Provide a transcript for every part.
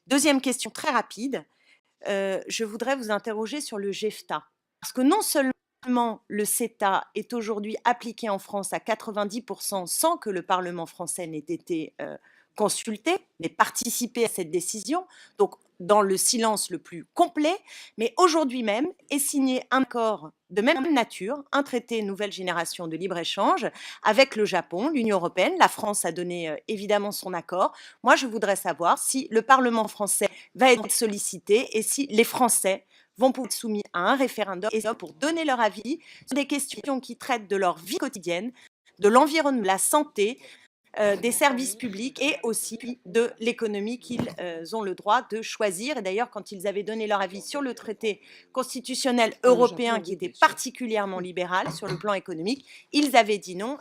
Deuxième question très rapide, je voudrais vous interroger sur le JEFTA. Parce que non seulement le CETA est aujourd'hui appliqué en France à 90 sans que le Parlement français n'ait été, consulté, n'ait participé à cette décision, donc dans le silence le plus complet, mais aujourd'hui même est signé un accord de même nature, un traité nouvelle génération de libre-échange avec le Japon, l'Union européenne. La France a donné, évidemment son accord. Moi, je voudrais savoir si le Parlement français va être sollicité et si les Français vont pouvoir être soumis à un référendum et pour donner leur avis sur des questions qui traitent de leur vie quotidienne, de l'environnement, de la santé, des services publics et aussi de l'économie qu'ils ont le droit de choisir. Et d'ailleurs, quand ils avaient donné leur avis sur le traité constitutionnel européen qui était particulièrement libéral sur le plan économique, ils avaient dit non.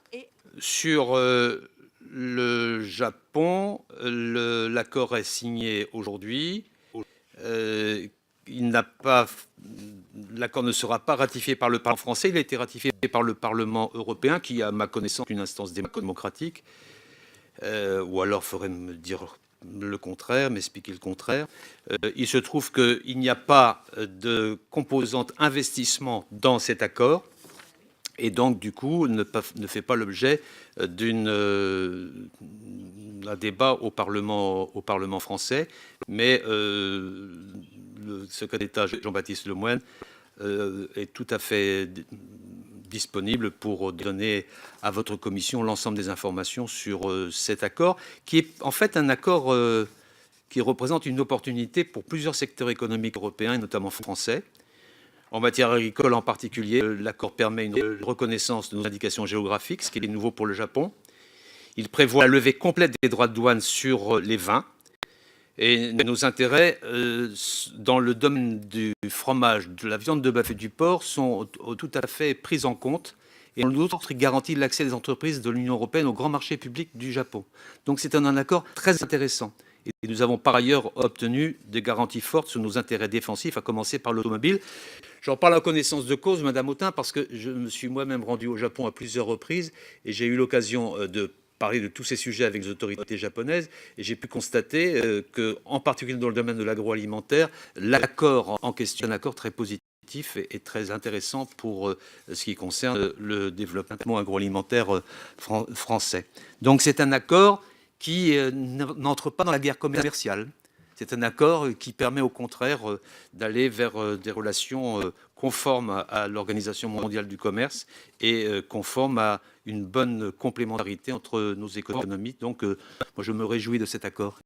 Sur le Japon, l'accord est signé aujourd'hui. L'accord ne sera pas ratifié par le Parlement français, il a été ratifié par le Parlement européen, qui, à ma connaissance, est une instance démocratique. Ou alors ferait me dire le contraire, m'expliquer le contraire. Il se trouve qu'il n'y a pas de composante investissement dans cet accord, et donc du coup ne fait pas l'objet d'un débat au Parlement français, mais le secrétaire d'État Jean-Baptiste Lemoyne est tout à fait disponible pour donner à votre commission l'ensemble des informations sur cet accord, qui est en fait un accord qui représente une opportunité pour plusieurs secteurs économiques européens, et notamment français. En matière agricole en particulier, l'accord permet une reconnaissance de nos indications géographiques, ce qui est nouveau pour le Japon. Il prévoit la levée complète des droits de douane sur les vins. Et nos intérêts dans le domaine du fromage, de la viande de bœuf et du porc sont tout à fait pris en compte. Et l'autre, il garantit l'accès des entreprises de l'Union européenne au grand marché public du Japon. Donc c'est un accord très intéressant. Et nous avons par ailleurs obtenu des garanties fortes sur nos intérêts défensifs, à commencer par l'automobile. J'en parle en connaissance de cause, Madame Autain, parce que je me suis moi-même rendu au Japon à plusieurs reprises et j'ai eu l'occasion de parler de tous ces sujets avec les autorités japonaises, et j'ai pu constater qu'en particulier dans le domaine de l'agroalimentaire, l'accord en question est un accord très positif et très intéressant pour ce qui concerne le développement agroalimentaire français. Donc c'est un accord qui n'entre pas dans la guerre commerciale. C'est un accord qui permet au contraire d'aller vers des relations conformes à l'Organisation mondiale du commerce et conformes à une bonne complémentarité entre nos économies. Donc moi je me réjouis de cet accord.